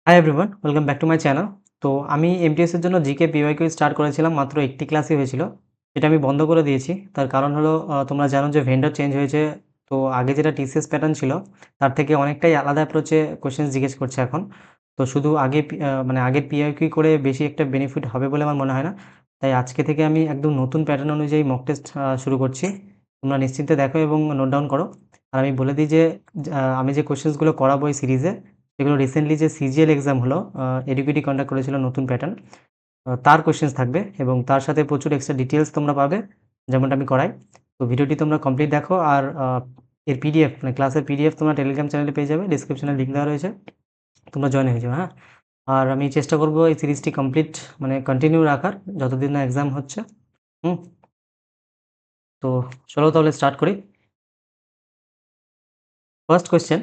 Hi everyone, welcome back to my channel. তো আমি MTS এর জন্য জিকে পিওয়াইকিউ স্টার্ট করেছিলাম, মাত্র একটি ক্লাসই হয়েছিল। এটা আমি বন্ধ করে দিয়েছি। তার কারণ হলো তোমরা জানো যে ভেন্ডর চেঞ্জ হয়েছে। তো আগে যেটা টিসিএস প্যাটার্ন ছিল তার থেকে অনেকটাই আলাদা অ্যাপ্রোচে কোয়েশ্চেন্স জিজ্ঞেস করছে এখন। তো শুধু আগে মানে আগের পিওয়াইকিউ করে বেশি একটা বেনিফিট হবে বলে আমার মনে হয় না। তাই আজকে থেকে আমি একদম নতুন প্যাটার্ন অনুযায়ী মক টেস্ট শুরু করছি। তোমরা নিশ্চিন্তে দেখো এবং নোট ডাউন করো। আর আমি বলে দিই যে আমি যে কোয়েশ্চেন্সগুলো করাবো এই সিরিজে, এগুলো রিসেন্টলি যে সিজিএল এক্সাম হলো, এডুকেটি কন্ডাক্ট করেছিল নতুন প্যাটার্ন, তার কোয়েশ্চেন্স থাকবে এবং তার সাথে প্রচুর এক্সট্রা ডিটেলস তোমরা পাবে যেমনটা আমি করাই। তো ভিডিওটি তোমরা কমপ্লিট দেখো। আর এর পিডিএফ মানে ক্লাসের পিডিএফ তোমরা টেলিগ্রাম চ্যানেলে পেয়ে যাবে, ডিসক্রিপশনে লিঙ্ক দেওয়া রয়েছে, তোমরা জয়েন হয়ে যাবে। হ্যাঁ, আর আমি চেষ্টা করব এই সিরিজটি কমপ্লিট মানে কন্টিনিউ রাখার যতদিন না এক্সাম হচ্ছে। হুম, তো চলো তাহলে স্টার্ট করি। First question: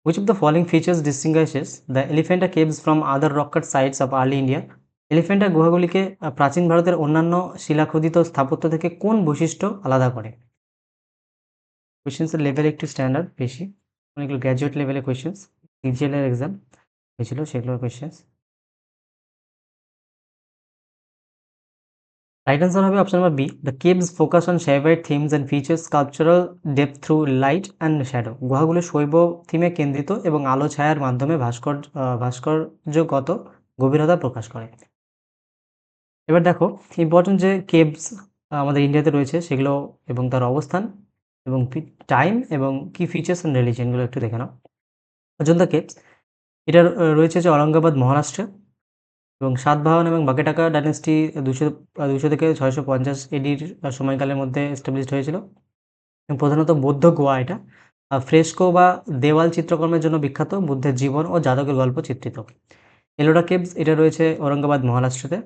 which of the following features distinguishes the Elephanta caves from other rock-cut sites of early India? Elephanta গুহাগুলিকে প্রাচীন ভারতের অন্যান্য শিলাখোদিত স্থাপত্য থেকে কোন বৈশিষ্ট্য আলাদা করে? কোয়েশ্চেন্সের লেভেল একটু স্ট্যান্ডার্ড বেশি, অনেকগুলো গ্র্যাজুয়েট লেভেলের কোয়েশ্চেন্স সিজিএল এর এক্সাম হয়েছিল, সেগুলোর কোয়েশ্চেন্স। রাইট আনসার হবে option number B, the caves focus on Shaivite themes and features sculptural depth through light and shadow. গুহাগুলো শৈব থিমে কেন্দ্রিত এবং আলো ছায়ার মাধ্যমে ভাস্কর্যগত গভীরতা প্রকাশ করে। এবার দেখো, ইম্পর্টেন্ট যে কেভস আমাদের ইন্ডিয়াতে রয়েছে সেগুলো এবং তার অবস্থান এবং টাইম এবং কি ফিচার্স অ্যান্ড রিলিজিয়নগুলো একটু দেখে নাও। অজন্তা কেভস, এটা রয়েছে যে ঔরঙ্গাবাদ মহারাষ্ট্রে, এবং সাতবাহন এবং বাকেটাকা ডাইনেস্টি 200 থেকে 650 এডির সময়কালের মধ্যে এস্টাবলিশড হয়েছিল। এবং প্রধানত বৌদ্ধ গোয়া এটা। ফ্রেস্কো বা দেওয়াল চিত্রকর্মের জন্য বিখ্যাত, বুদ্ধের জীবন ও জাতকের গল্প চিত্রিত। এলোরা কেভস, এটা রয়েছে ঔরঙ্গাবাদ মহারাষ্ট্রতে,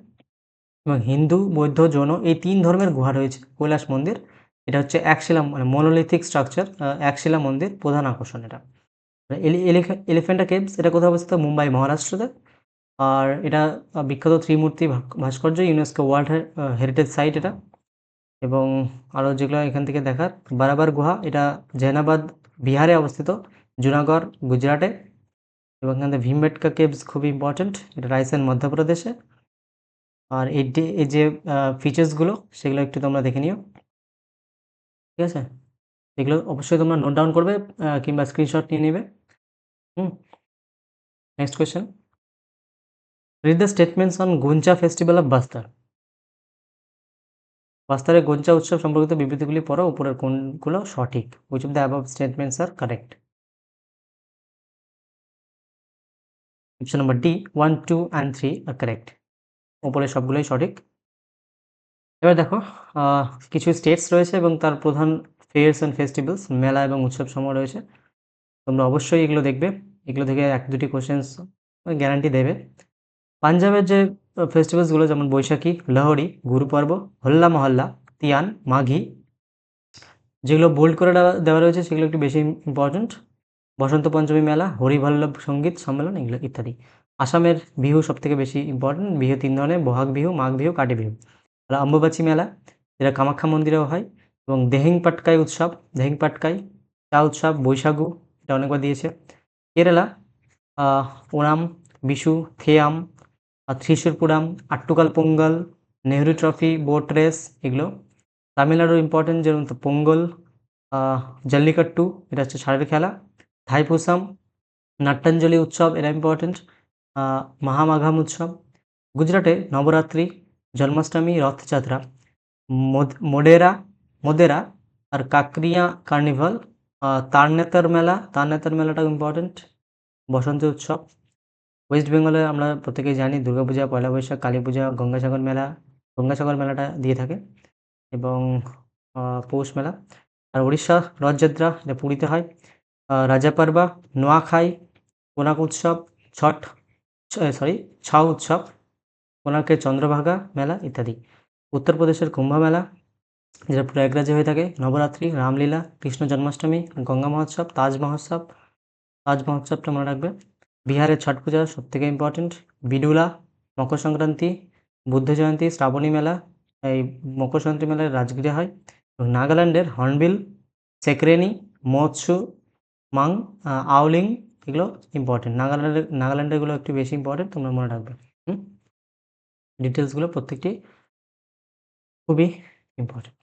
এবং হিন্দু, বৌদ্ধ, জৈন এই 3 ধর্মের গুহা রয়েছে। কৈলাস মন্দির, এটা হচ্ছে একশিলা মানে মোনোলিথিক স্ট্রাকচার, একশিলা মন্দির প্রধান আকর্ষণ এটা। এলিফ্যান্টা কেভস, এটা কোথায় অবস্থিত? মুম্বাই মহারাষ্ট্রতে। আর এটা বিখ্যাত ত্রিমূর্তি ভাস্কর্য, ইউনেস্কো ওয়ার্ল্ড হেরিটেজ সাইট এটা। এবং আরও যেগুলো এখান থেকে দেখার, বারাবার গুহা, এটা জেনাবাদ বিহারে অবস্থিত, জুনাগড় গুজরাটে। এবং এখান থেকে ভীমবেটকা কেভস খুবই ইম্পর্টেন্ট, এটা রাজস্থান মধ্যপ্রদেশে। আর এই যে ফিচার্সগুলো সেগুলো একটু তোমরা দেখে নিও, ঠিক আছে? এগুলো অবশ্যই তোমরা নোট ডাউন করবে কিংবা স্ক্রিনশট নিয়ে নেবে। Next question: read the statements on Goncha festival of Bastar. বাস্তারের গোঞ্চা উৎসব সম্পর্কিত বিবৃতিগুলি পড়ো, উপরের কোনগুলো সঠিক? Which of the above statements are correct? Option number D, 1, 2 and 3 are correct. উপরে সবগুলোই সঠিক। এবার দেখো, কিছু স্টেটস রয়েছে এবং তার প্রধান ফেয়ার্স অ্যান্ড ফেস্টিভ্যালস, মেলা এবং উৎসব সমূহ রয়েছে। তোমরা অবশ্যই এগুলো দেখবে, এগুলো থেকে 1-2টি কোশ্চেন্স গ্যারান্টি দেবে। পাঞ্জাবের যে ফেস্টিভ্যালসগুলো, যেমন বৈশাখী, লোহড়ি, গুরুপর্ব, হোল্লা মহল্লা, তিয়ান, মাঘী, যেগুলো বোল্ড করে দেওয়া রয়েছে সেগুলো একটু বেশি ইম্পর্ট্যান্ট। বসন্ত পঞ্চমী মেলা, হরিবল্লভ সঙ্গীত সম্মেলন, এগুলো ইত্যাদি। আসামের বিহু সবথেকে বেশি ইম্পর্ট্যান্ট, বিহু 3 ধরনের, বহাগ বিহু, মাঘ বিহু, কাতি বিহু। আর অম্বুবাচী মেলা, যেটা কামাখ্যা মন্দিরেও হয়। এবং দেহিং পাটকাই উৎসব, দেহিং পাটকাই, চা উৎসব, বৈশাগু, এটা অনেকবার দিয়েছে। Kerala, Onam, Vishu, Theyyam, Thrissur Pooram, Attukal Pongal, Nehru trophy, boat race, এগুলো। তামিলনাড়ুর ইম্পর্টেন্ট যেমন তো পোঙ্গল, জল্লিকাট্টু, এটা হচ্ছে ষাঁড়ের খেলা। থাইপুসাম, নাট্যাঞ্জলি উৎসব, এটা ইম্পর্টেন্ট। মহামাঘাম উৎসব। গুজরাটে নবরাত্রি, জন্মাষ্টমী, রথযাত্রা। মোডেরা মোদেরা আর কাকরিয়া কার্নিভাল। তারনেতর মেলাটাও ইম্পর্টেন্ট, বসন্ত উৎসব। ওয়েস্ট বেঙ্গলে আমরা প্রত্যেকেই জানি দুর্গাপূজা, পয়লা বৈশাখ, কালী পূজা, গঙ্গাসাগর মেলাটা দিয়ে থাকে, এবং পৌষ মেলা। আর উড়িষ্যা রথযাত্রা, এটা পুরীতে হয়। রাজাপারবা, নোয়াখাই, কোনাক উৎসব, ছট ছাউ উৎসব, কোনার্কের চন্দ্রভাগা মেলা ইত্যাদি। উত্তরপ্রদেশের কুম্ভ মেলা, যেটা প্রয়াগরাজে হয়ে থাকে। নবরাত্রি, রামলীলা, কৃষ্ণ জন্মাষ্টমী, গঙ্গা মহোৎসব, তাজ মহোৎসবটা মনে রাখবে। বিহারের ছট পূজা সবথেকে ইম্পর্টেন্ট। বিডুলা, মকর সংক্রান্তি, বুদ্ধ জয়ন্তী, শ্রাবণী মেলা, এই মকর সংক্রান্তি মেলায় রাজগীরে হয়। এবং নাগাল্যান্ডের হর্নবিল, সেকরেনি, মৎসু, মাং, আওলিং, এগুলো ইম্পর্টেন্ট। নাগাল্যান্ডেরগুলো একটু বেশি ইম্পর্টেন্ট, তোমরা মনে রাখবে। ডিটেলসগুলো প্রত্যেকটি খুবই important.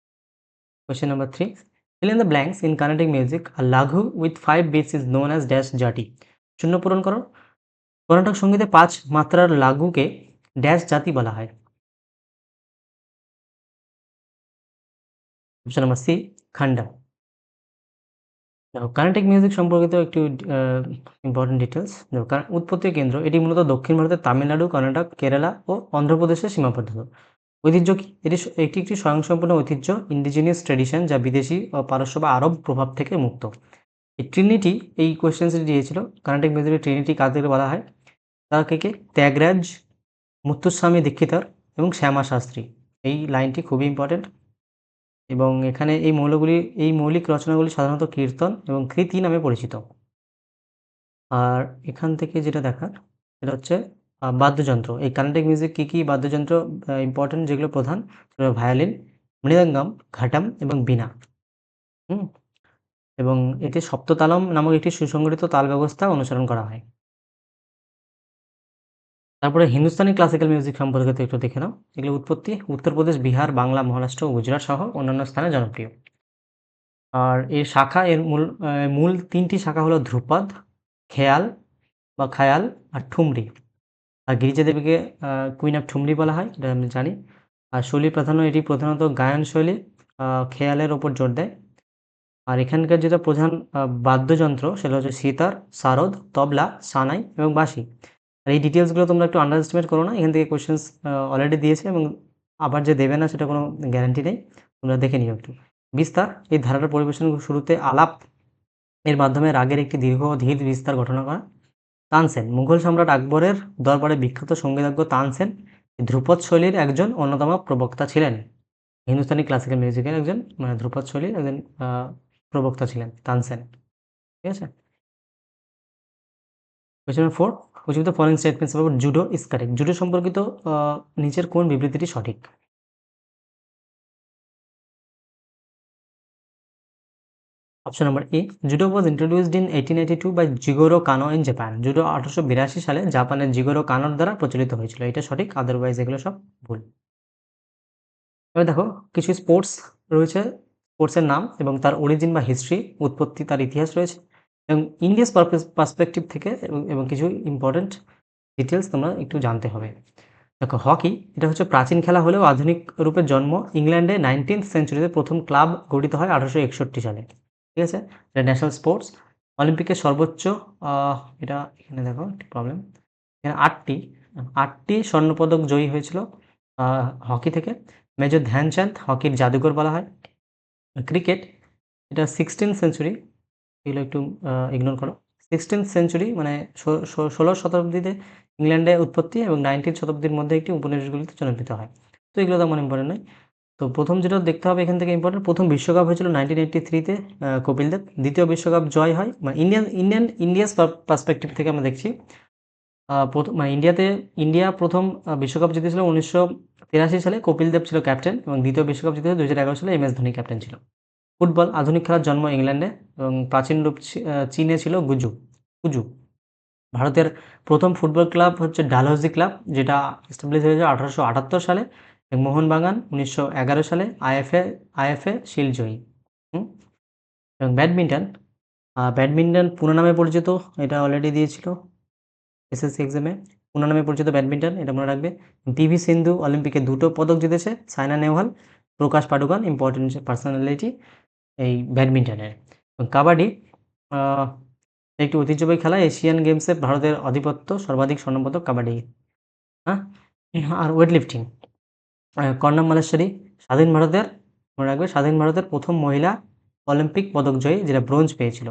Question number 3. Fill in the blanks in Carnatic music. A laghu with 5 beats is known as dash jati. শূন্য পূরণ করো। কর্ণাটক সঙ্গীতে 5 মাত্রার লাঘুকে ড্যাশ জাতি বলা হয়। Option number C, Khanda. দেখো কার্নাটিক মিউজিক সম্পর্কিত একটু ইম্পর্টেন্ট ডিটেলস। দেখো উৎপত্তি কেন্দ্র, এটি মূলত দক্ষিণ ভারতের তামিলনাড়ু, কর্ণাটক, কেরালা ও অন্ধ্রপ্রদেশে সীমাবদ্ধ। ঐতিহ্য কি? এটি একটি স্বয়ংসম্পূর্ণ ঐতিহ্য, ইন্ডিজিনিয়াস ট্র্যাডিশন, যা বিদেশি ও পারস্য বা আরব প্রভাব থেকে মুক্ত। এই ট্রিনিটি, এই কোয়েশ্চেন্সটি দিয়েছিল, কার্নাটিক মিউজিকের ট্রিনিটি কাদেরকে বলা হয়? তারা কে? ত্যাগরাজ, মুত্তুস্বামী দীক্ষিতর এবং শ্যামা শাস্ত্রী। এই লাইনটি খুবই ইম্পর্টেন্ট। এবং এখানে এই মৌলিক রচনাগুলি সাধারণত কীর্তন এবং কৃতি নামে পরিচিত। আর এখান থেকে যেটা দেখার, সেটা হচ্ছে বাদ্যযন্ত্র। এই কার্নাটিক মিউজিক কী বাদ্যযন্ত্র ইম্পর্টেন্ট, যেগুলো প্রধান, সেগুলো ভায়োলিন, মৃদঙ্গম, ঘাটাম এবং বীণা। এবং এতে সপ্ততালম নামক একটি সুসংগঠিত তাল ব্যবস্থা অনুসরণ করা হয়। তারপরে হিন্দুস্তানি ক্লাসিক্যাল মিউজিক সম্পর্কে একটু দেখে নাও। এগুলো উৎপত্তি উত্তরপ্রদেশ, বিহার, বাংলা, মহারাষ্ট্র ও গুজরাট সহ অন্যান্য স্থানে জনপ্রিয়। আর এর মূল 3টি শাখা হলো ধ্রুপদ, খেয়াল বা খায়াল আর ঠুমরি। আর গিরিজা দেবীকে কুইন অফ ঠুমরি বলা হয়, এটা আমি জানি। আর শৈলী প্রাধান্য, এটি প্রধানত গায়ন শৈলী খেয়ালের ওপর জোর দেয়। আর এখানকার যেটা প্রধান বাদ্যযন্ত্র, সেটা হচ্ছে সিতার, সারদ, তবলা, সানাই এবং বাঁশি। আর এই ডিটেলসগুলো তোমরা একটু আন্ডার এস্টিমেট করো না, এখান থেকে কোয়েশ্চেন্স অলরেডি দিয়েছে এবং আবার যে দেবে না সেটা কোনো গ্যারান্টি নেই, তোমরা দেখে নিও একটু। বিস্তার, এই ধারাটার পরিবেশন শুরুতে আলাপ এর মাধ্যমে রাগের একটি দীর্ঘ ধীর বিস্তার ঘটনা করা। তানসেন, মুঘল সম্রাট আকবরের দরবারে বিখ্যাত সঙ্গীতজ্ঞ তানসেন ধ্রুপদ শৈলীর একজন অন্যতম প্রবক্তা ছিলেন। হিন্দুস্তানি ক্লাসিক্যাল মিউজিকের একজন, মানে ধ্রুপদ শৈলীর একজন প্রবক্তা ছিলেন তানসেন। ঠিক আছে। Question number 4. Which of the following statements about judo is correct? Judo সম্পর্কিত নিচের কোন বিবৃতিটি সঠিক? Option number A, judo was introduced in 1882 by Jigoro Kano in Japan. Judo 1882 সালে জাপানের জিগোরো কানোর দ্বারা প্রচলিত হয়েছিল। এটা সঠিক, আদারওয়াইজ এগুলো সব ভুল। এবার দেখো কিছু স্পোর্টস রয়েছে, স্পোর্টসের নাম এবং তার অরিজিন বা হিস্ট্রি, উৎপত্তি, তার ইতিহাস রয়েছে এবং ইন্ডিয়াস পার্সপেক্টিভ থেকে এবং কিছু ইম্পর্টেন্ট ডিটেলস তোমরা একটু জানতে হবে। দেখো হকি, এটা হচ্ছে প্রাচীন খেলা হলেও আধুনিক রূপে জন্ম ইংল্যান্ডে 19th সেঞ্চুরিতে প্রথম ক্লাব গঠিত হয় 1861 সালে। ঠিক আছে, এটা ন্যাশনাল স্পোর্টস। অলিম্পিকের সর্বোচ্চ, এটা এখানে দেখো একটি প্রবলেম, এখানে 8টি স্বর্ণপদক জয়ী হয়েছিল হকি থেকে। মেজর ধ্যানচাঁদ হকির জাদুঘর বলা হয়। ক্রিকেট, এটা 16th সেঞ্চুরি, এগুলো একটু ইগনোর করো। 16th সেঞ্চুরি মানে 16 শতাব্দীতে ইংল্যান্ডে উৎপত্তি এবং 19th শতাব্দীর মধ্যে একটি উপনিবেশগুলিতে জনপ্রিয় হয়। তো এগুলো তেমন ইম্পর্টেন্ট নয়। তো প্রথম যেটা দেখতে হবে এখান থেকে ইম্পর্টেন্ট, প্রথম বিশ্বকাপ হয়েছিল 1983-তে কপিল দেব। দ্বিতীয় বিশ্বকাপ জয় হয়, মানে ইন্ডিয়াস পার্সপেক্টিভ থেকে আমরা দেখছি। মানে ইন্ডিয়া প্রথম বিশ্বকাপ জিতেছিল 1983 সালে, কপিল দেব ছিল ক্যাপ্টেন, এবং দ্বিতীয় বিশ্বকাপ জিতেছিল 2011 সালে, MS ধোনি ক্যাপ্টেন ছিল। ফুটবল, আধুনিক খেলার জন্ম ইংল্যান্ডে এবং প্রাচীন রূপ চীনে ছিল কুজু। ভারতের প্রথম ফুটবল ক্লাব হচ্ছে ডালহৌসি ক্লাব, যেটা এস্টাবলিশ হয়েছে 1878 সালে, এবং মোহনবাগান 1911 সালে আইএফএ শিল্ড জয়ী। এবং ব্যাডমিন্টন পুরো নামে পরিচিত, এটা অলরেডি দিয়েছিল এসএসসি এক্সামে। পুরো নামে পরিচিত ব্যাডমিন্টন, এটা মনে রাখবে। পিভি সিন্ধু অলিম্পিকে 2টো পদক জিতেছে। সাইনা নেহওয়াল, প্রকাশ পাডুকোন ইম্পর্টেন্ট পার্সোনালিটি এই ব্যাডমিন্টনের। কাবাডি একটি ঐতিহ্যবাহী খেলা, এশিয়ান গেমসে ভারতের আধিপত্য, সর্বাধিক স্বর্ণপদক কাবাডি। হ্যাঁ, আর ওয়েট লিফটিং, কর্ণম মালেশ্বরী মনে রাখবে স্বাধীন ভারতের প্রথম মহিলা অলিম্পিক পদক জয়ী, যেটা ব্রোঞ্জ পেয়েছিল।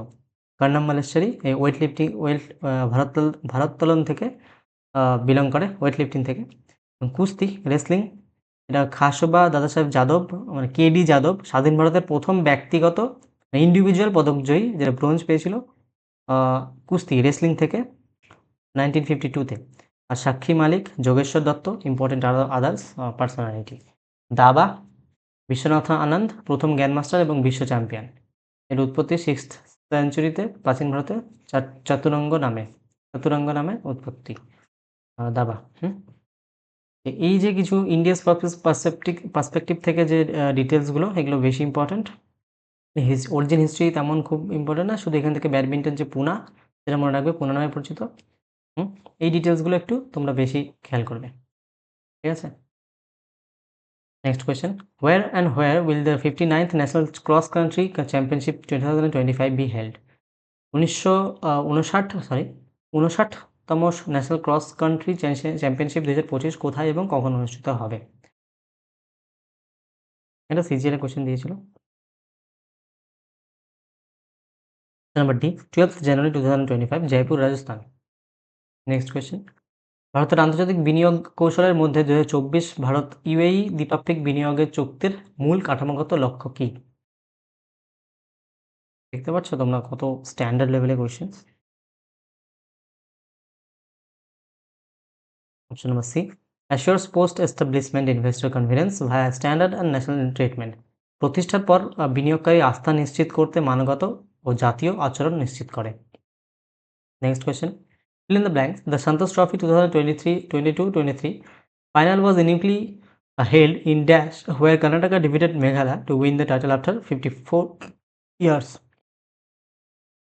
কর্ণম মালেশ্বরী এই ভারোত্তোলন থেকে বিলং করে, ওয়েট লিফটিং থেকে। কুস্তি, রেসলিং, এটা খাসবা দাদাসাহেব যাদব, মানে কেডি যাদব, স্বাধীন ভারতের প্রথম ব্যক্তিগত ইন্ডিভিজুয়াল পদক জয়ী, যেটা ব্রোঞ্জ পেয়েছিল কুস্তি রেসলিং থেকে 1952-তে। আর Sakshi Malik, Yogeshwar Dutt important others personality. দাবা, বিশ্বনাথ আনন্দ প্রথম গ্র্যান্ডমাস্টার এবং বিশ্ব চ্যাম্পিয়ন। এর উৎপত্তি 6th সেঞ্চুরিতে প্রাচীন ভারতে চতুরঙ্গ নামে উৎপত্তি। দাবা। এই যে কিছু ইন্ডিয়াস পার্সপেক্টিভ থেকে যে ডিটেলসগুলো, এগুলো বেশি ইম্পর্ট্যান্ট। অরিজিন হিস্ট্রি তেমন খুব ইম্পর্টেন্ট না, শুধু এখান থেকে ব্যাডমিন্টন যে পুনা, সেটা মনে রাখবে, পুনা নামে পরিচিত। এই ডিটেলসগুলো একটু তোমরা বেশি খেয়াল করবে, ঠিক আছে? Next question, where will the 59th National Cross Country Championship 2025 be held? 59তম ন্যাশনাল ক্রস কান্ট্রি চ্যাম্পিয়নশিপ 2025 কোথায় এবং কখন অনুষ্ঠিত হবে? এটা সিজিএল কোয়েশ্চেন দিয়েছিল। Number D, 12th January 2025, Jaipur, Rajasthan. Next question, ভারতের আন্তর্জাতিক বিনিয়োগ কৌশলের মধ্যে 2024 ভারত ইউএই দ্বিপাক্ষিক বিনিয়োগের চুক্তির মূল কাঠামোগত লক্ষ্য কী? দেখতে পাচ্ছ তোমরা কত স্ট্যান্ডার্ড লেভেলের question. Option number C, assures post establishment investor confidence via standard and national treatment। প্রতিষ্ঠার পর বিনিয়োগকারী আস্থা নিশ্চিত করতে মানগত ও জাতীয় আচরণ নিশ্চিত করে। Next question, fill in the blanks, the Santosh Trophy 2022-23 final was uniquely held in dash where Karnataka defeated Meghalaya to win the title after 54 years।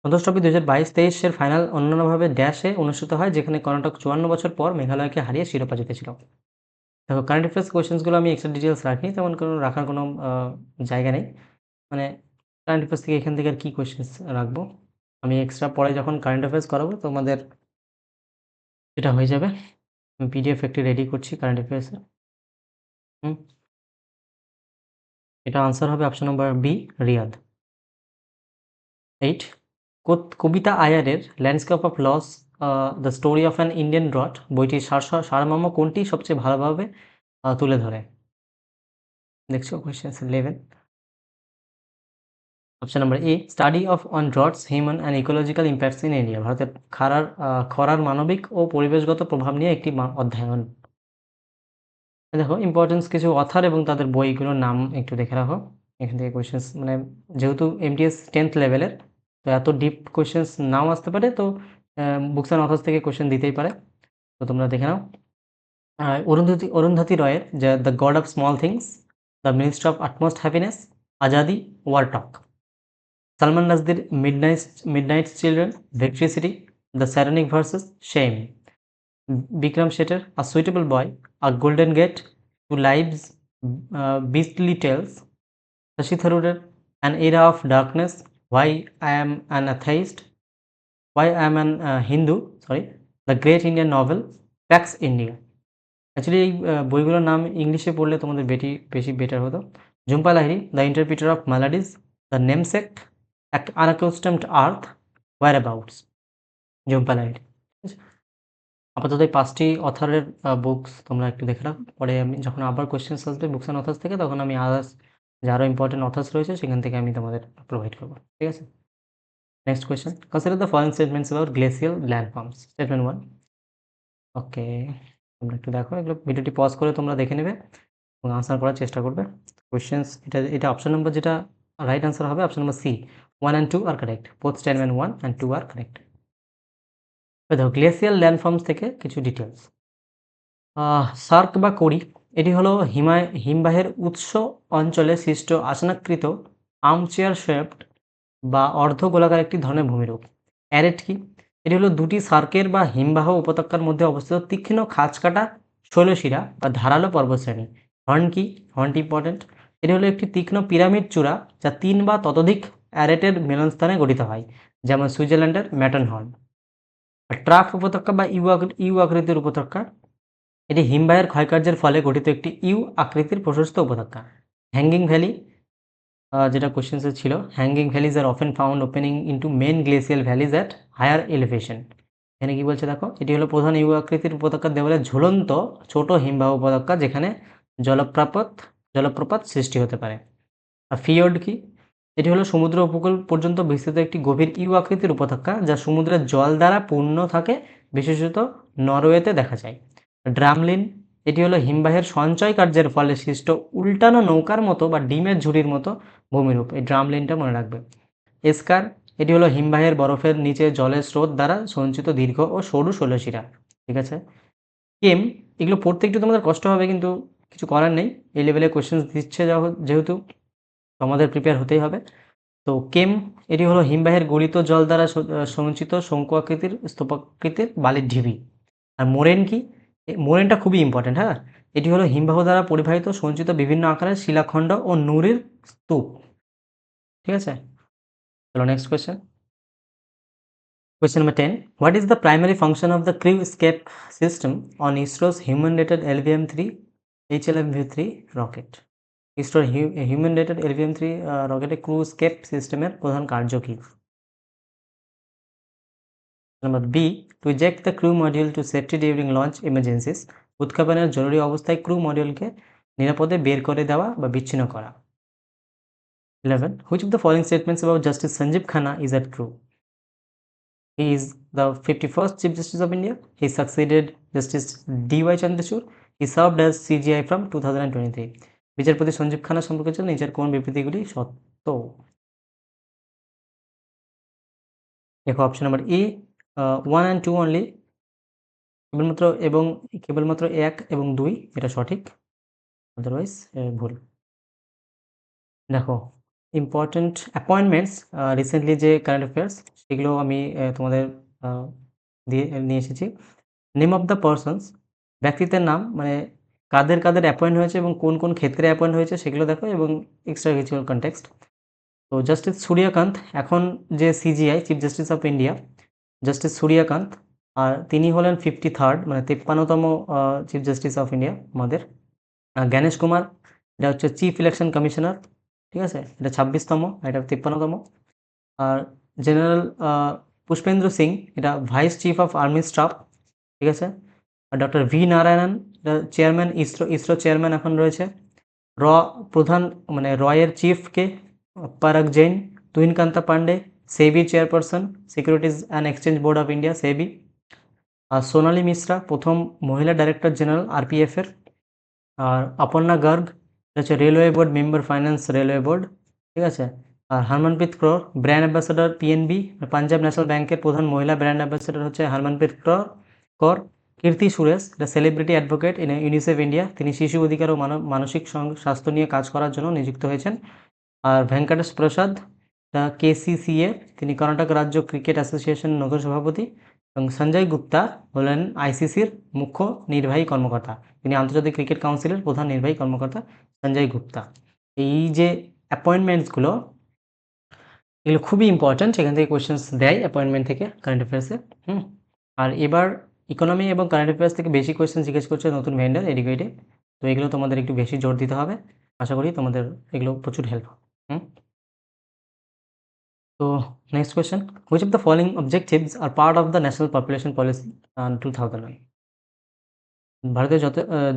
Santosh trophy 2022-23 এর ফাইনাল অন্যান্যভাবে ড্যাশে অনুষ্ঠিত হয়, যেখানে কর্ণাটক 54 বছর পর মেঘালয়কে হারিয়ে শিরোপা জিতেছিল। দেখো, কারেন্ট অ্যাফেয়ার্স কোয়েশ্চেন্সগুলো আমি এক্সট্রা ডিটেলস রাখিনি, তেমন কোনো রাখার কোনো জায়গা নেই। মানে কারেন্ট অ্যাফেয়ার্স থেকে এখান থেকে আর কী কোয়েশ্চেন্স রাখবো, আমি এক্সট্রা পরে যখন কারেন্ট অ্যাফেয়ার্স করাবো তোমাদের এটা হয়ে যাবে। আমি পিডিএফ একটি রেডি করছি কারেন্ট অ্যাফেয়ার্সের। এটা আনসার হবে option number B, Riyadh. 8, Kavitha আয়ারের landscape of loss, the story of an Indian drought বইটির সারমর্ম কোনটি সবচেয়ে ভালোভাবে তুলে ধরে? দেখছো question 11। Option number A, study of on droughts human and ecological impacts in India, ভারতের খরার মানবিক ও পরিবেশগত প্রভাব নিয়ে একটি অধ্যয়ন। দেখো, ইম্পর্টেন্স কিছু অথার এবং তাদের বইগুলোর নাম একটু দেখে রাখো। এখান থেকে কোয়েশ্চেন্স, মানে যেহেতু এমটিএস 10th লেভেলের, তো এত ডিপ কোয়েশ্চেন্স নাও আসতে পারে, তো বুকস অ্যান্ড অথার্স থেকে কোয়েশ্চেন দিতেই পারে, তো তোমরা দেখে নাও। অরুন্ধতী রয়ের যে the god of small things, the ministry of utmost happiness, Azadi, war talk. Salman রাশদির midnight children, victory city, the satanic verses, shame. Vikram শেঠের a suitable boy, a golden gate, two lives, beastly tales. Shashi থারুরের an era of darkness, why I am an atheist, why I am a Hindu, the great Indian novel, pax India. Actually এই বইগুলোর নাম ইংলিশে পড়লে তোমাদের বেশি better হতো। Jhumpa Lahiri, the interpreter of maladies, the namesake, unaccustomed earth, whereabouts. Jhumpa Lahiri. ঠিক আছে, আপাতত এই 5টি অথারের বুকস তোমরা একটু দেখে রাখো, পরে আমি যখন আবার কোয়েশ্চেন্স আসবে বুকস অ্যান্ড অথার্স থেকে, তখন আমি আদার্স যে আরও ইম্পর্টেন্ট অথার্স রয়েছে সেখান থেকে আমি তোমাদের প্রোভাইড করবো, ঠিক আছে? Next question, consider the following statements about glacial ল্যান্ডফর্মস। Statement 1, ওকে, তোমরা একটু দেখো, এগুলো ভিডিওটি পজ করে তোমরা দেখে নেবে এবং আনসার করার চেষ্টা করবে। কোয়েশ্চেন্স, এটা অপশন নাম্বার যেটা রাইট আনসার হবে, অপশন নাম্বার সি, 1 and 2 আর কারেক্ট, বোথ স্টেটমেন্ট 1 and 2 আর কারেক্ট। দেখো, গ্লেসিয়াল ল্যান্ডফর্মস থেকে কিছু ডিটেলস। সার্ক বা করি, এটি হলো হিমবাহের উৎস অঞ্চলে সৃষ্ট আসনাকৃত আর্মচেয়ার শেপড বা অর্ধ গোলাকার একটি ধরনের ভূমিরূপ। অ্যারেট কি, এটি হলো দুটি সার্কের বা হিমবাহ উপত্যকার মধ্যে অবস্থিত তীক্ষ্ণ খাঁজকাটা শৈলশিরা বা ধারালো পর্বতশ্রেণী। হর্ন কি, হর্নটি ইম্পর্টেন্ট, এটি হলো একটি তীক্ষ্ণ পিরামিড চূড়া যা 3 বা ততোধিক অ্যারেটের মিলনস্থানে গঠিত হয়, যেমন সুইজারল্যান্ডের ম্যাটারহর্ন। ট্রাফ উপত্যকা বা ইউ আকৃতির উপত্যকা, এটি হিমবাহের ক্ষয়কার্যের ফলে গঠিত একটি ইউ আকৃতির প্রশস্ত উপত্যকা। হ্যাঙ্গিং ভ্যালি, যেটা কোশ্চেন্সে ছিল, hanging valleys are often found opening into main glacial valleys at higher elevation. এখানে কি বলছে দেখো, এটি হলো প্রধান ইউ আকৃতির উপত্যকার দেওয়ালে ঝুলন্ত ছোট হিমবাহ উপত্যকা যেখানে জলপ্রপাত সৃষ্টি হতে পারে। আর ফিয়র্ড কি, এটি হলো সমুদ্র উপকূল পর্যন্ত বিস্তৃত একটি গভীর ইউ আকৃতির উপত্যকা যা সমুদ্রের জল দ্বারা পূর্ণ থাকে, বিশেষত নরওয়েতে দেখা যায়। ড্রামলিন, এটি হলো হিমবাহের সঞ্চয় কার্যের ফলে সৃষ্ট উল্টানো নৌকার মতো বা ডিমের ঝুড়ির মতো ভূমিরূপ। এই ড্রামলিনটা মনে রাখবে। এসকার, এটি হলো হিমবাহের বরফের নিচে জলের স্রোত দ্বারা সঞ্চিত দীর্ঘ ও সরু শৈলশিরা। ঠিক আছে? কেম, এগুলো পড়তে একটু তোমাদের কষ্ট হবে, কিন্তু কিছু করার নেই। এই লেভেলে কোয়েশ্চেন্স দিচ্ছে যেহেতু তোমাদের প্রিপেয়ার হতেই হবে। তো কেম, এটি হলো হিমবাহের গলিত জল দ্বারা সঞ্চিত শঙ্কু আকৃতির স্তূপাকৃতির বালির ঢিবি। আর মোরেন কি? মোরেনটা খুবই ইম্পর্টেন্ট, হ্যাঁ। এটি হলো হিমবাহ দ্বারা পরিবাহিত সঞ্চিত বিভিন্ন আকারের শিলাখণ্ড ও নুড়ির স্তূপ। ঠিক আছে, চলো next question. Question number 10. What is the primary function of the crew escape system on ISRO's human-rated LVM-3 HLMV-3 rocket? ISROর human-rated LVM-3 রকেটে ক্রু escape সিস্টেমের প্রধান কার্য কি? Number B. To eject the crew module to safety during launch emergencies. উৎক্ষেপণের জরুরি অবস্থায় crew মডিউলকে নিরাপদে বের করে দেওয়া বা বিচ্ছিন্ন করা। 11. Which of the following statements about Justice Sanjeev Khanna is at true? He is the 51st Chief Justice of India. He succeeded Justice D.Y. Chandrachud. He served as CGI from 2023. বিচারপতি সঞ্জীব খান্না সম্পর্কে নিচের কোন বিবৃতিগুলি সত্য? দেখো option number E, 1 and 2 only, কেবলমাত্র 1 এবং 2 এটা সঠিক, আদারওয়াইজ ভুল। দেখো ইম্পর্টেন্ট অ্যাপয়েন্টমেন্টস, রিসেন্টলি যে কারেন্ট অ্যাফেয়ার্স সেগুলো আমি তোমাদের নিয়ে এসেছি। নেম অফ দ্য পারসনস, ব্যক্তিত্বের নাম, মানে কাদের অ্যাপয়েন্ট হয়েছে এবং কোন কোন ক্ষেত্রে অ্যাপয়েন্ট হয়েছে সেগুলো দেখো, এবং এক্সট্রা কারিকুলার কনটেক্সট। তো জাস্টিস সূর্যকান্ত এখন যে CJI, chief justice of India, justice Suryakant, আর তিনি হলেন 53rd মানে 53তম চিফ জাস্টিস অফ ইন্ডিয়া আমাদের। জ্ঞানেশ কুমার, এটা হচ্ছে চিফ ইলেকশন কমিশনার, ঠিক আছে, এটা 26তম, এটা 53তম। আর জেনারেল পুষ্পেন্দ্র সিং, এটা vice chief of army staff, ঠিক আছে। আর ডক্টর ভি নারায়ণন, এটা চেয়ারম্যান, ইসরো চেয়ারম্যান এখন রয়েছে। প্রধান মানে রয়ের চিফকে Parag Jain, Tuhinkanta Pandey, SEBI chairperson, securities and exchange board of India SEBI. আর সোনালী মিশ্রা, প্রথম মহিলা ডাইরেক্টর জেনারেল আরপিএফের। আর অপর্ণা গার্গ, এটা হচ্ছে railway board member, finance railway board, ঠিক আছে। আর Harmanpreet Kaur, brand ambassador PNB, Punjab national ব্যাংকের প্রধান মহিলা ব্র্যান্ড অ্যাম্বাসাডার হচ্ছে Harmanpreet Kaur. Keerthy Suresh, the celebrity advocate in UNICEF India, তিনি শিশু অধিকার ও মানসিক স্বাস্থ্য নিয়ে কাজ করার জন্য নিযুক্ত হয়েছেন। আর ভেঙ্কটেশ প্রসাদ, দ্য কেসিসিএ, তিনি কর্ণাটক রাজ্য ক্রিকেট অ্যাসোসিয়েশনের নতুন সভাপতি। এবং সঞ্জয় গুপ্তা হলেন আইসিসির মুখ্য নির্বাহী কর্মকর্তা, তিনি আন্তর্জাতিক ক্রিকেট কাউন্সিলের প্রধান নির্বাহী কর্মকর্তা সঞ্জয় গুপ্তা। এই যে অ্যাপয়েন্টমেন্টসগুলো, এগুলো খুবই ইম্পর্ট্যান্ট, এখান থেকে কোয়েশ্চেন্স দেয় অ্যাপয়েন্টমেন্ট থেকে কারেন্ট অ্যাফেয়ার্সে। আর এবার ইকোনমি এবং কারেন্ট অ্যাফেয়ার্স থেকে বেশি কোয়েশ্চেন জিজ্ঞেস করছে নতুন ভেন্ডার এডুকেটে, তো এগুলো তোমাদের একটু বেশি জোর দিতে হবে। আশা করি তোমাদের এগুলো প্রচুর হেল্প হবে। তো next question, which of the following objectives are part of the national population policy 2001? ভারতীয়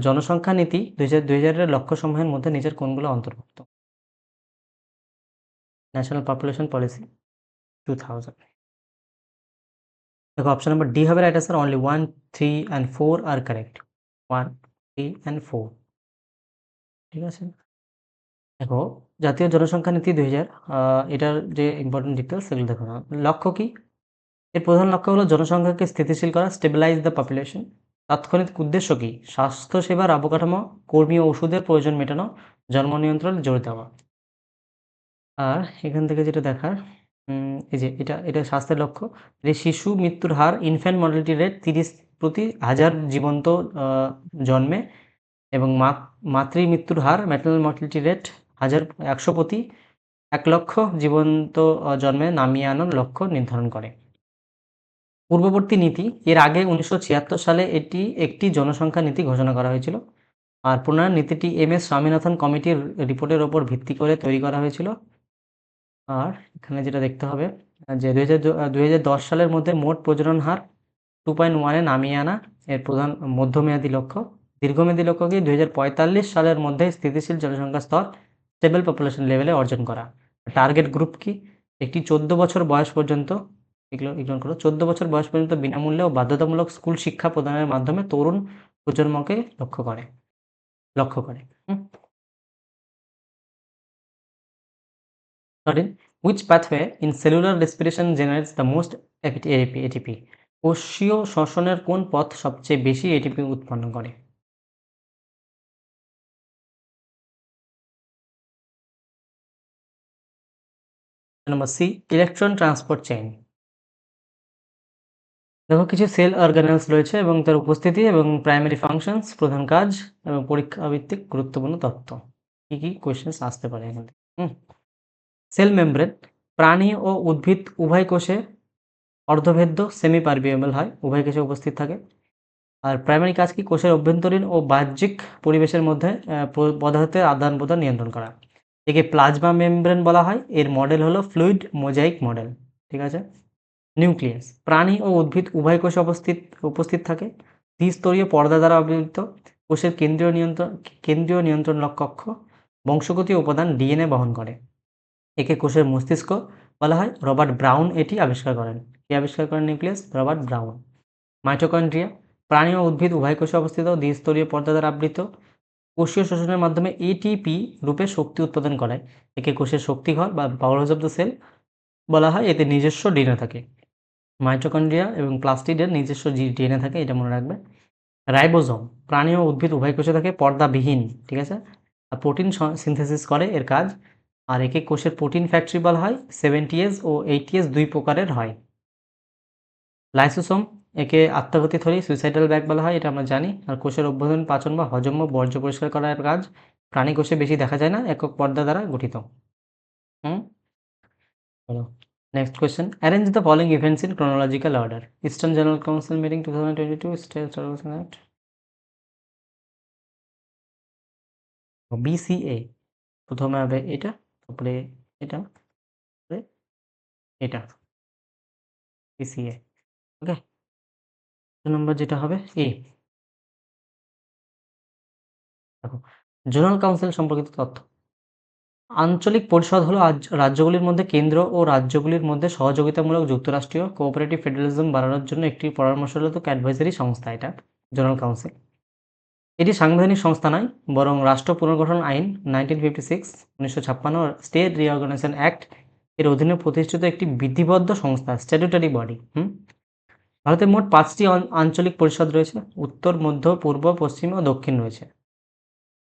জনসংখ্যা নীতি 2000-এর লক্ষ্যসমূহের মধ্যে নিচের কোনগুলো অন্তর্ভুক্ত? National population policy 2000। দেখো অপশন নাম্বার ডি হবে right answer, only 1, 3 and 4 are correct. 1, 3 and 4, ঠিক আছে। দেখো জাতীয় জনসংখ্যা নীতি 2000, এটার যে ইম্পর্টেন্ট ডিটেলস সেগুলো দেখো। লক্ষ্য কি? এর প্রধান লক্ষ্য হলো জনসংখ্যাকে স্থিতিশীল করা, স্টেবিলাইজ দ্য পপুলেশন। তাৎক্ষণিক উদ্দেশ্য কি? স্বাস্থ্যসেবার অবকাঠামো, কর্মী ও ওষুধের প্রয়োজন মেটানো, জন্ম নিয়ন্ত্রণে জোর দেওয়া। আর এখান থেকে যেটা দেখার, এই যে এটা স্বাস্থ্যের লক্ষ্য, যে শিশু মৃত্যুর হার, ইনফ্যান্ট মর্টালিটি রেট 30 প্রতি 1000 জীবন্ত জন্মে, এবং মাতৃ মৃত্যুর হার, ম্যাটারনাল মর্টালিটি রেট 100 প্রতি 1 লক্ষ জীবন্ত জন্মে নামিয়ে আনার লক্ষ্য নির্ধারণ করে। পূর্ববর্তী নীতি, এর আগে 1976 সালে এটি একটি জনসংখ্যা নীতি ঘোষণা করা হয়েছিল। আর প্রণয়ন নীতিটি এম.এস. স্বামীনাথন কমিটির রিপোর্টের ওপর ভিত্তি করে তৈরি করা হয়েছিল। আর এখানে যেটা দেখতে হবে যে 2010 সালের মধ্যে মোট প্রজনন হার 2.1-এ নামিয়ে আনা এর প্রধান মধ্যমেয়াদী লক্ষ্য। দীর্ঘমেয়াদী লক্ষ্য কি? 2045 সালের মধ্যে স্থিতিশীল জনসংখ্যা স্তর, স্টেবল পপুলেশন লেভেলে অর্জন করা। টার্গেট গ্রুপ কি? একটি 14 বছর বয়স পর্যন্ত, এগুলো ইগনোর করো, 14 বছর বয়স পর্যন্ত বিনামূল্যে ও বাধ্যতামূলক স্কুল শিক্ষা প্রদানের মাধ্যমে তরুণ প্রজন্মকে লক্ষ্য করে। Sorry, Which pathway in cellular respiration generates the most ATP? কোষীয় শ্বসনের কোন পথ সবচেয়ে বেশি এটিপি উৎপন্ন করে? Number C, electron transport chain. দেখো কিছু সেল অর্গানেলস রয়েছে এবং তার উপস্থিতি এবং প্রাইমারি ফাংশনস, প্রধান কাজ এবং পরীক্ষাভিত্তিক গুরুত্বপূর্ণ তথ্য। কি কি কোয়েশ্চেন্স আসতে পারে এখান থেকে? সেল মেমব্রেন প্রাণী ও উদ্ভিদ উভয় কোষে অর্ধভেদ্য সেমি পারমিয়েবল হয়, উভয় কোষে উপস্থিত থাকে। আর প্রাইমারি কাজ কি? কোষের অভ্যন্তরীণ ও বাহ্যিক পরিবেশের মধ্যে পদার্থের আদান প্রদান নিয়ন্ত্রণ করা। একে প্লাজমা মেমব্রেন বলা হয়। এর মডেল হলো ফ্লুইড মোজাইক মডেল। ঠিক আছে। নিউক্লিয়াস প্রাণী ও উদ্ভিদ উভয় কোষে উপস্থিত থাকে। দ্বিস্তরীয় পর্দা দ্বারা আবৃত। কোষের কেন্দ্রীয় নিয়ন্ত্রণ কক্ষ বংশগতীয় উপাদান ডিএনএ বহন করে। একে কোষের মস্তিষ্ক বলা হয়। রবার্ট ব্রাউন এটি আবিষ্কার করেন। কে আবিষ্কার করেন নিউক্লিয়াস? Robert brown. মাইটোকন্ড্রিয়া প্রাণী ও উদ্ভিদ উভয় কোষে অবস্থিত, দ্বিস্তরীয় পর্দা দ্বারা আবৃত। কোষীয় শোষণের মাধ্যমে এটিপি রূপে শক্তি উৎপাদন করায়। একে কোষের শক্তিঘর বা power house of the cell বলা হয়। এতে নিজস্ব ডিএনএ থাকে। মাইটোকন্ড্রিয়া এবং প্লাস্টিডের নিজস্ব ডিএনএ থাকে, এটা মনে রাখবে। রাইবোজোম প্রাণী ও উদ্ভিদ উভয় কোষে থাকে, পর্দাবিহীন। ঠিক আছে। আর প্রোটিন সিনথেসিস করে এর কাজ। আর একে কোষের প্রোটিন ফ্যাক্টরি বলা হয়। 70S ও 80S দুই প্রকারের হয়। লাইসোসোম একে আত্মঘাতী থলি, সুইসাইডাল ব্যাগ বলা হয়, এটা আমরা জানি। আর কোষের অভ্যন্তরীণ পাচন বা হজম ও বর্জ্য পরিষ্কার করার কাজ। প্রাণী কোষে বেশি দেখা যায় না, একক পর্দা দ্বারা গঠিত। চলো next question. Arrange the following events in chronological order. Eastern general council meeting 2022, state act. BCA প্রথমে হবে এটা, তারপরে এটা, তারপরে এটা। বিসিএ। ওকে, নম্বর যেটা হবে এ। দেখো জোনাল কাউন্সিল সম্পর্কিত তথ্য। আঞ্চলিক পরিষদ হলো রাজ্যগুলির মধ্যে কেন্দ্র ও রাজ্যগুলির মধ্যে সহযোগিতামূলক যুক্তরাষ্ট্রীয় কোঅপারেটিভ ফেডারেলিজম বাড়ানোর জন্য একটি পরামর্শদাতা অ্যাডভাইজারি সংস্থা, এটা জোনাল কাউন্সিল। এটি সাংবিধানিক সংস্থা নয়, বরং রাষ্ট্র পুনর্গঠন আইন 1956 স্টেট রিঅর্গানাইজেশন অ্যাক্ট এর অধীনে প্রতিষ্ঠিত একটি বিধিবদ্ধ সংস্থা, স্ট্যাটুটারি বডি। ভারতে মোট 5টি আঞ্চলিক পরিষদ রয়েছে। উত্তর, মধ্য, পূর্ব, পশ্চিম ও দক্ষিণ রয়েছে।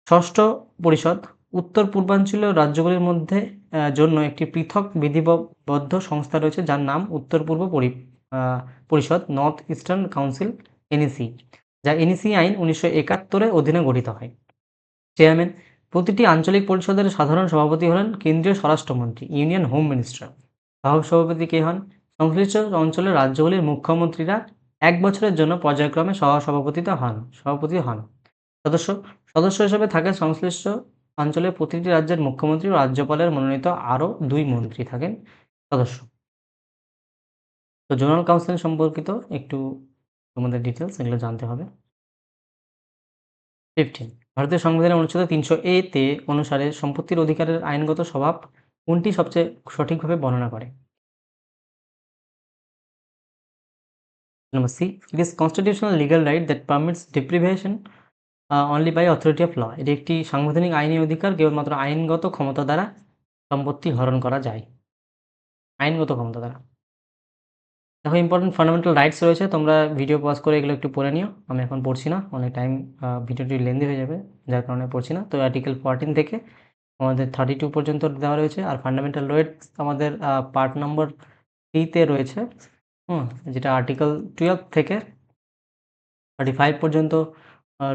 ষষ্ঠ পরিষদ উত্তর পূর্বাঞ্চলীয় রাজ্যগুলির মধ্যে জন্য একটি পৃথক বিধিবদ্ধ সংস্থা রয়েছে, যার নাম উত্তর পূর্ব পরিষদ, নর্থ ইস্টার্ন কাউন্সিল, এনইসি, যা এনইসি আইন 1971 অধীনে গঠিত হয়। চেয়ারম্যান প্রতিটি আঞ্চলিক পরিষদের সাধারণ সভাপতি হলেন কেন্দ্রীয় স্বরাষ্ট্রমন্ত্রী, ইউনিয়ন হোম মিনিস্টার। সভাপতি কে হন? সংশ্লিষ্ট অঞ্চলের রাজ্যগুলির মুখ্যমন্ত্রীরা 1 বছরের জন্য পর্যায়ক্রমে সভাপতি হন। সদস্য হিসেবে থাকেন সংশ্লিষ্ট অঞ্চলের প্রতিটি রাজ্যের মুখ্যমন্ত্রী ও রাজ্যপালের মনোনীত আরও 2 মন্ত্রী থাকেন সদস্য। তো জোনাল কাউন্সিল সম্পর্কিত একটু তোমাদের ডিটেলস এগুলো জানতে হবে। 15 ভারতীয় সংবিধানের অনুচ্ছেদ 300A তে অনুসারে সম্পত্তির অধিকারের আইনগত স্বভাব কোনটি সবচেয়ে সঠিকভাবে বর্ণনা করে? Number C, it is constitutional legal right that permits deprivation only by authority of law. এটি একটি সাংবিধানিক আইনি অধিকার, কেবলমাত্র আইনগত ক্ষমতা দ্বারা সম্পত্তি হরণ করা যায়। আইনগত ক্ষমতা দ্বারা। দেখো ইম্পর্টেন্ট ফান্ডামেন্টাল রাইটস রয়েছে, তোমরা ভিডিও পজ করে এগুলো একটু পড়ে নিও। আমি এখন পড়ছি না, অনেক টাইম ভিডিওটি লেন্দি হয়ে যাবে, যার কারণে পড়ছি না। তো আর্টিকেল 14 থেকে আমাদের 32 পর্যন্ত দেওয়া রয়েছে। আর ফান্ডামেন্টাল রাইটস আমাদের পার্ট নম্বর 3 রয়েছে, যেটা আর্টিকেল 12 থেকে 35 পর্যন্ত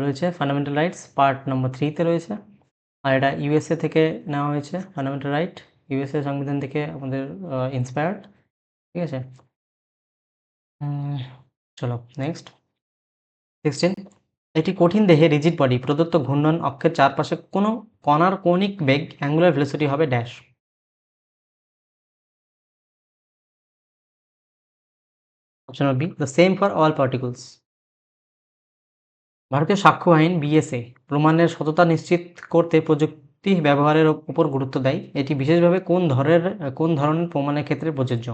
রয়েছে ফান্ডামেন্টাল রাইটস, পার্ট নম্বর 3 রয়েছে। আর এটা ইউএসএ থেকে নেওয়া হয়েছে ফান্ডামেন্টাল রাইট, ইউএসএ সংবিধান থেকে আমাদের ইন্সপায়ার্ড। ঠিক আছে। চলো নেক্সট। 16 একটি কঠিন দেহে রিজিড বডি প্রদত্ত ঘূর্ণন অক্ষের চারপাশে কোনো কণার কৌণিক বেগ অ্যাঙ্গুলার ভেলোসিটি হবে dash. Option B, the same for all particles. ভারতীয় সাক্ষ্য আইন বিএসএ প্রমাণের সততা নিশ্চিত করতে প্রযুক্তি ব্যবহারের উপর গুরুত্ব দেয়। এটি বিশেষভাবে কোন ধরনের প্রমাণের ক্ষেত্রে প্রযোজ্য?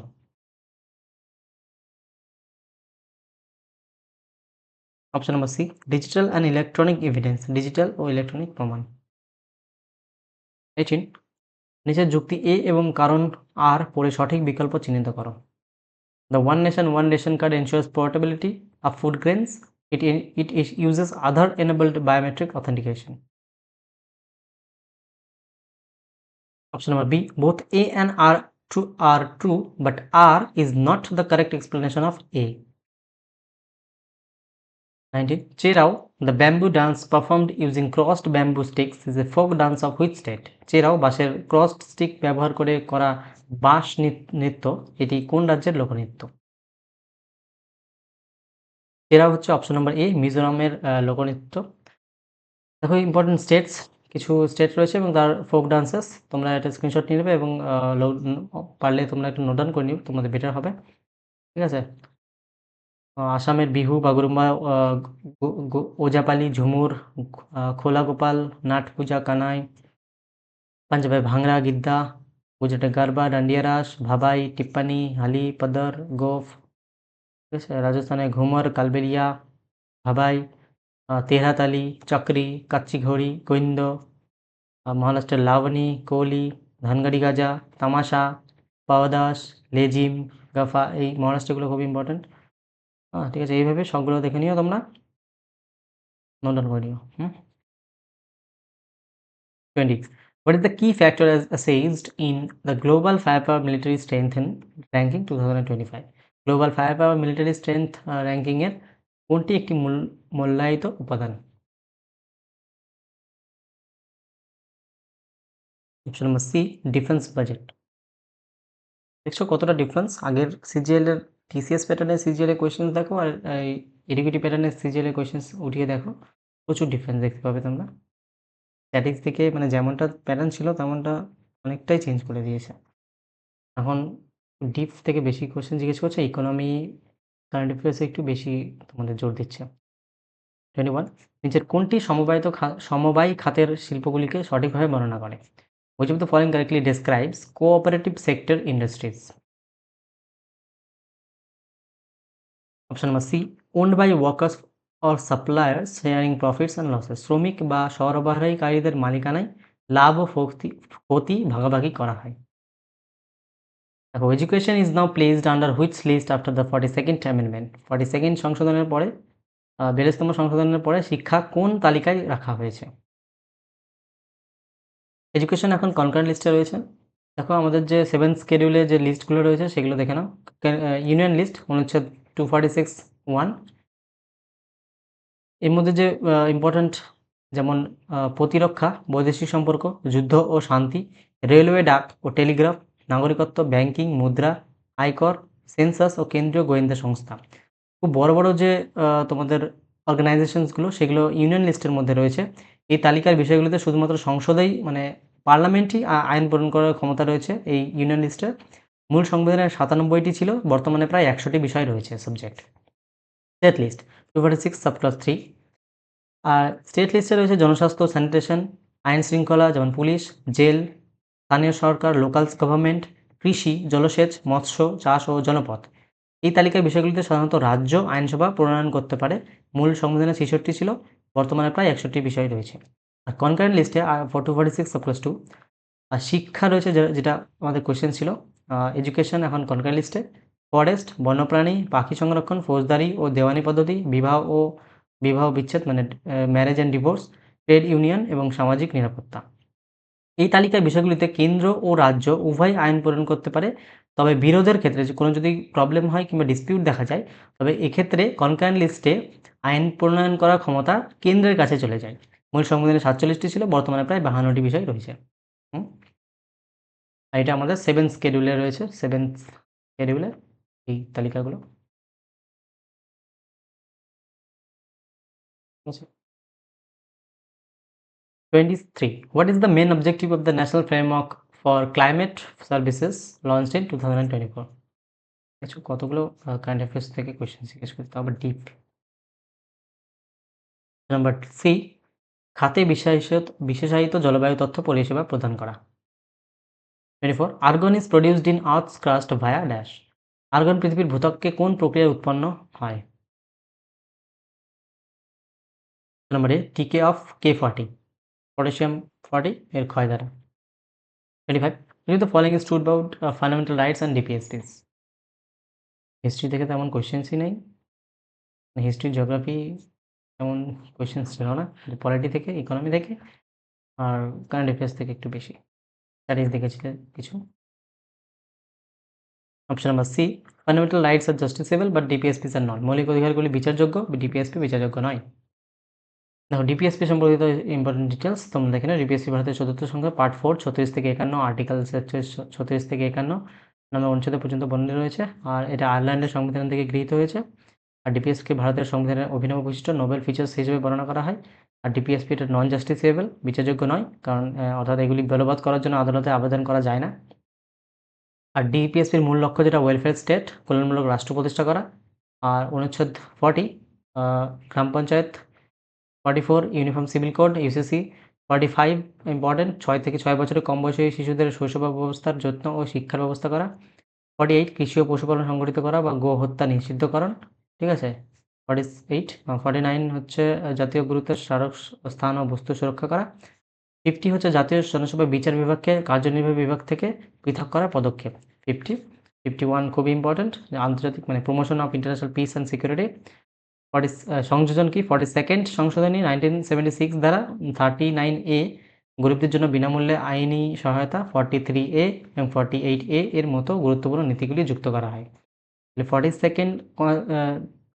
Option number C, digital and electronic evidence, digital ও ইলেকট্রনিক প্রমাণ। 18 নিচের যুক্তি এ এবং কারণ আর পড়ে সঠিক বিকল্প চিহ্নিত করো। The One Nation One Ration card ensures portability of food grains. It uses Aadhaar-enabled biometric authentication. Option number B. Both A and are true, but R is not the correct explanation of A. 19. Cherao, the bamboo dance performed using crossed bamboo sticks, is a folk dance of which state? Cheraw বাঁশের crossed stick ব্যবহার করে করা বাঁশ নৃত্য এটি কোন রাজ্যের লোকনৃত্য? চেরাও হচ্ছে অপশন নম্বর এ, মিজোরামের লোকনৃত্য। দেখো ইম্পর্টেন্ট স্টেটস, কিছু স্টেট রয়েছে এবং তার ফোক ডান্সেস, তোমরা এটা স্ক্রিনশট নিয়ে নেবে এবং পারলে তোমরা একটু নোট ডাউন করে নিও, তোমাদের বেটার হবে। ঠিক আছে, আসামের বিহু, বাগরুম্বা, ওজাপালি, ঝুমুর, খোলা গোপাল, নাট পূজা, কানাই। পাঞ্জাবে ভাংরা, গিদ্দা। গুজরাটে গারবা, ডান্ডিয়া রাস, ভাবাই, টিপ্পানি, হালি, পদর, গোফ। ঠিক আছে, রাজস্থানে ঘুমর, কালবেলিয়া, ভাবাই, তেহরাতালি, চক্রি, কাচ্চি ঘড়ি, গোবিন্দ। মহারাষ্ট্রের লাবণী, কোহলি, ধানগাড়ি গাজা, তামাশা, পাওয়াদাস, লেজিম, গাফা। এই মহারাষ্ট্রগুলো খুব ইম্পর্টেন্ট। ঠিক আছে, এইভাবে সবগুলো দেখে নিও তোমরা, নোট ডাউন করে নিও। 20. What is the key factor as assessed in the Global Firepower Military Strength Ranking 2025? Global fire power military strength র্যাঙ্কিংয়ের কোনটি একটি মূল্যায়িত উপাদান? Option number C, defence budget. দেখছো কতটা ডিফারেন্স আগের সিজিএল এর, টিসিএস প্যাটার্নের সিজিএল এর কোয়েশ্চেন দেখো আর এই এডুকেটিভ প্যাটার্নের সিজিএল এর কোয়েশ্চেন উঠিয়ে দেখো, প্রচুর ডিফারেন্স দেখতে পাবে তোমরা। স্ট্যাটিক্স থেকে মানে যেমনটা প্যাটার্ন ছিল তেমনটা অনেকটাই চেঞ্জ করে দিয়েছে। এখন ডিপ থেকে বেশি কোয়েশ্চেন জিজ্ঞেস করছে, ইকোনমি, কারেন্ট অ্যাফেয়ার্সে একটু বেশি তোমাদের জোর দিচ্ছে। 21. নিচের কোনটি সমবায় খাতের শিল্পগুলিকে সঠিকভাবে বর্ণনা করে? Which of the following correctly describes cooperative sector industries? Option number C, owned by workers or suppliers sharing profits and losses. শ্রমিক বা সরবরাহকারীদের মালিকানায় লাভ ও ক্ষতি ভাগাভাগি করা হয়। দেখো, education is now placed under which list after the 42nd amendment? 42nd সংশোধনের পরে, 42তম সংশোধনের পরে শিক্ষা কোন তালিকায় রাখা হয়েছে? এডুকেশন এখন কনকারেন্ট লিস্টে রয়েছে। দেখো আমাদের যে 7th শিডিউলে যে লিস্টগুলো রয়েছে সেগুলো দেখে নাও। ইউনিয়ন লিস্ট অনুচ্ছেদ 246(1). এর মধ্যে যে ইম্পর্ট্যান্ট, যেমন প্রতিরক্ষা, বৈদেশিক সম্পর্ক, যুদ্ধ ও শান্তি, রেলওয়ে, ডাক ও টেলিগ্রাফ, নাগরিকত্ব, ব্যাংকিং, মুদ্রা, আয়কর, সেন্সাস ও কেন্দ্রীয় গোয়েন্দা সংস্থা। খুব বড় বড় যে তোমাদের অর্গানাইজেশনসগুলো সেগুলো ইউনিয়ন লিস্টের মধ্যে রয়েছে। এই তালিকার বিষয়গুলোতে শুধুমাত্র সংসদেই মানে পার্লামেন্টই আইন প্রণয়ন করার ক্ষমতা রয়েছে এই ইউনিয়ন লিস্টে। মূল সংবিধানের 97টি ছিল, বর্তমানে প্রায় 100টি বিষয় রয়েছে সাবজেক্ট। State list 246 subclass 3। আর স্টেট লিস্টে রয়েছে জনস্বাস্থ্য, স্যানিটেশন, আইন শৃঙ্খলা যেমন পুলিশ, জেল, স্থানীয় সরকার, লোকাল গভর্নমেন্ট, কৃষি, জলসেচ, মৎস্য চাষ ও জনপথ। এই তালিকার বিষয়গুলিতে সাধারণত রাজ্য আইনসভা প্রণয়ন করতে পারে। মূল সংবিধানে 66টি ছিল, বর্তমানে প্রায় 61টি বিষয় রয়েছে। আর কনকারেন্ট লিস্টে 246 সাবক্লাস 2 আর শিক্ষা রয়েছে, যেটা আমাদের কোয়েশ্চেন ছিল। এডুকেশন এখন কনকারেন্ট লিস্টে। ফরেস্ট, বন্যপ্রাণী, পাখি সংরক্ষণ, ফৌজদারি ও দেওয়ানি পদ্ধতি, বিবাহ বিচ্ছেদ মানে marriage and divorce, trade union এবং সামাজিক নিরাপত্তা। এই তালিকার বিষয়গুলিতে কেন্দ্র ও রাজ্য উভয় আইন প্রণয়ন করতে পারে, তবে বিরোধের ক্ষেত্রে যে কোনো যদি প্রবলেম হয় কিংবা ডিসপিউট দেখা যায়, তবে এক্ষেত্রে কনকারেন্ট লিস্টে আইন প্রণয়ন করার ক্ষমতা কেন্দ্রের কাছে চলে যায়। মূল সংবিধানে 47টি ছিল, বর্তমানে প্রায় 52টি বিষয় রয়েছে। আর এটা আমাদের 7th শিডিউলে রয়েছে, 7th শিডিউলে এই তালিকাগুলো। ঠিক আছে। 23. What is the main objective of the National Framework for Climate Services launched in 2024? কিছু কতগুলো কারেন্ট অ্যাফেয়ার্স থেকে কোয়েশ্চেন জিজ্ঞেস করতে, আবার ডিপ। নাম্বার সি, খাতে বিশেষায়িত জলবায়ু তথ্য পরিষেবা প্রদান করা। 24. Argon is produced in earths crust via dash. Argon পৃথিবীর ভূত্বকে কোন প্রক্রিয়ায় উৎপন্ন হয়? নাম্বার এ, টিকে অফ K40, পটাশিয়াম 40 এর ক্ষয় দ্বারা। 25. Which of the following is true about fundamental rights and DPSPs? History থেকে তেমন কোয়েশ্চেন্সই নেই, হিস্ট্রি জিওগ্রাফি তেমন কোয়েশ্চেন্স ছিল না, পলিটি থেকে, ইকোনমি থেকে আর কারেন্ট অ্যাফেয়ার্স থেকে একটু বেশি, স্টাডিজ দেখেছিলেন কিছু। Option number C, fundamental rights are justiciable but DPSPs are not. মৌলিক অধিকারগুলি বিচারযোগ্য, ডিপিএসপি বিচারযোগ্য নয়। দেখো ডিপিএসপি সম্পর্কিত ইম্পর্টেন্ট ডিটেলস তোমরা দেখে নাও। ডিপিএসপি ভারতের চতুর্থ সংখ্যা, পার্ট 4 36 থেকে 51, আর্টিকেল 36 থেকে 51 নামে অনুচ্ছেদ পর্যন্ত বর্ণিত রয়েছে। আর এটা আয়ারল্যান্ডের সংবিধান থেকে গৃহীত হয়েছে। আর ডিপিএসপিকে ভারতের সংবিধানের অভিনব বৈশিষ্ট্য, নোবেল ফিচার্স হিসেবে বর্ণনা করা হয়। আর ডিপিএসপি এটা নন জাস্টিসেবল, বিচারযোগ্য নয়, কারণ অর্থাৎ এগুলি বলবৎ করার জন্য আদালতে আবেদন করা যায় না। আর ডিপিএসপির মূল লক্ষ্য যেটা ওয়েলফেয়ার স্টেট, কল্যাণমূলক রাষ্ট্র প্রতিষ্ঠা করা। আর অনুচ্ছেদ 40 গ্রাম panchayat, 44 uniform civil code UCC, 45 important 6 থেকে 6 বছরের কম বয়সী শিশুদের শৈশব ব্যবস্থার যত্ন ও শিক্ষার ব্যবস্থা করা। 48 কৃষি ও পশুপালন সংগঠিত করা বা গো হত্যা নিষিদ্ধকরণ, ঠিক আছে। 48 49 হচ্ছে জাতীয় গুরুত্বের স্মারক স্থান ও বস্তু সুরক্ষা করা। 50 হচ্ছে জাতীয় জনসভা বিচার বিভাগকে কার্যনির্বাহী বিভাগ থেকে পৃথক করার পদক্ষেপ। 50 51 খুবই ইম্পর্টেন্ট, আন্তর্জাতিক মানে promotion of international piece and security. সংযোজন কি 42nd সংশোধনী 1976 দ্বারা 39A গরিবদের জন্য বিনামূল্যে আইনি সহায়তা, 43A এবং 48A এর মতো গুরুত্বপূর্ণ নীতিগুলি যুক্ত করা হয়। 42nd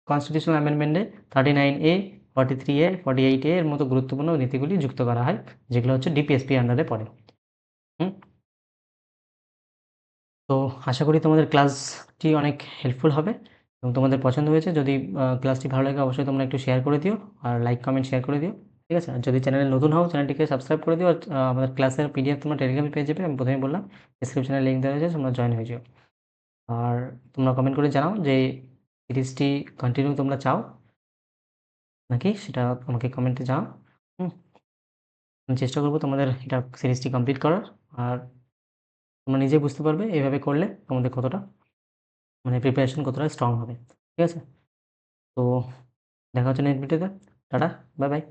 constitutional অ্যামেন্ডমেন্টে 39A, 43A, 48A এর মতো গুরুত্বপূর্ণ নীতিগুলি যুক্ত করা হয়, যেগুলো হচ্ছে ডিপিএসপি আন্ডারে পড়ে। তো আশা করি তোমাদের ক্লাসটি অনেক হেল্পফুল হবে এবং তোমাদের পছন্দ হয়েছে। যদি ক্লাসটি ভালো লাগে অবশ্যই তোমরা একটু শেয়ার করে দিও, আর লাইক কমেন্ট শেয়ার করে দিও, ঠিক আছে। আর যদি চ্যানেলে নতুন হও চ্যানেলটিকে সাবস্ক্রাইব করে দিও। আর আমাদের ক্লাসের পিডিএফ তোমরা টেলিগ্রামে পেয়ে যাবে, আমি প্রথমেই বললাম ডিসক্রিপশনে লিঙ্ক দেওয়া হয়েছে, তোমরা জয়েন হয়ে যাও। আর তোমরা কমেন্ট করে জানাও যে সিরিজটি কন্টিনিউ তোমরা চাও নাকি, সেটা আমাকে কমেন্টে জানাও। আমি চেষ্টা করব তোমাদের এটা সিরিজটি কমপ্লিট করার। আর তোমরা নিজেই বুঝতে পারবে এভাবে করলে তোমাদের কতটা মানে প্রিপারেশন কতটা স্ট্রং হবে, ঠিক আছে। তো দেখা হচ্ছে নেক্সট ভিডিওতে। Tata, bye bye.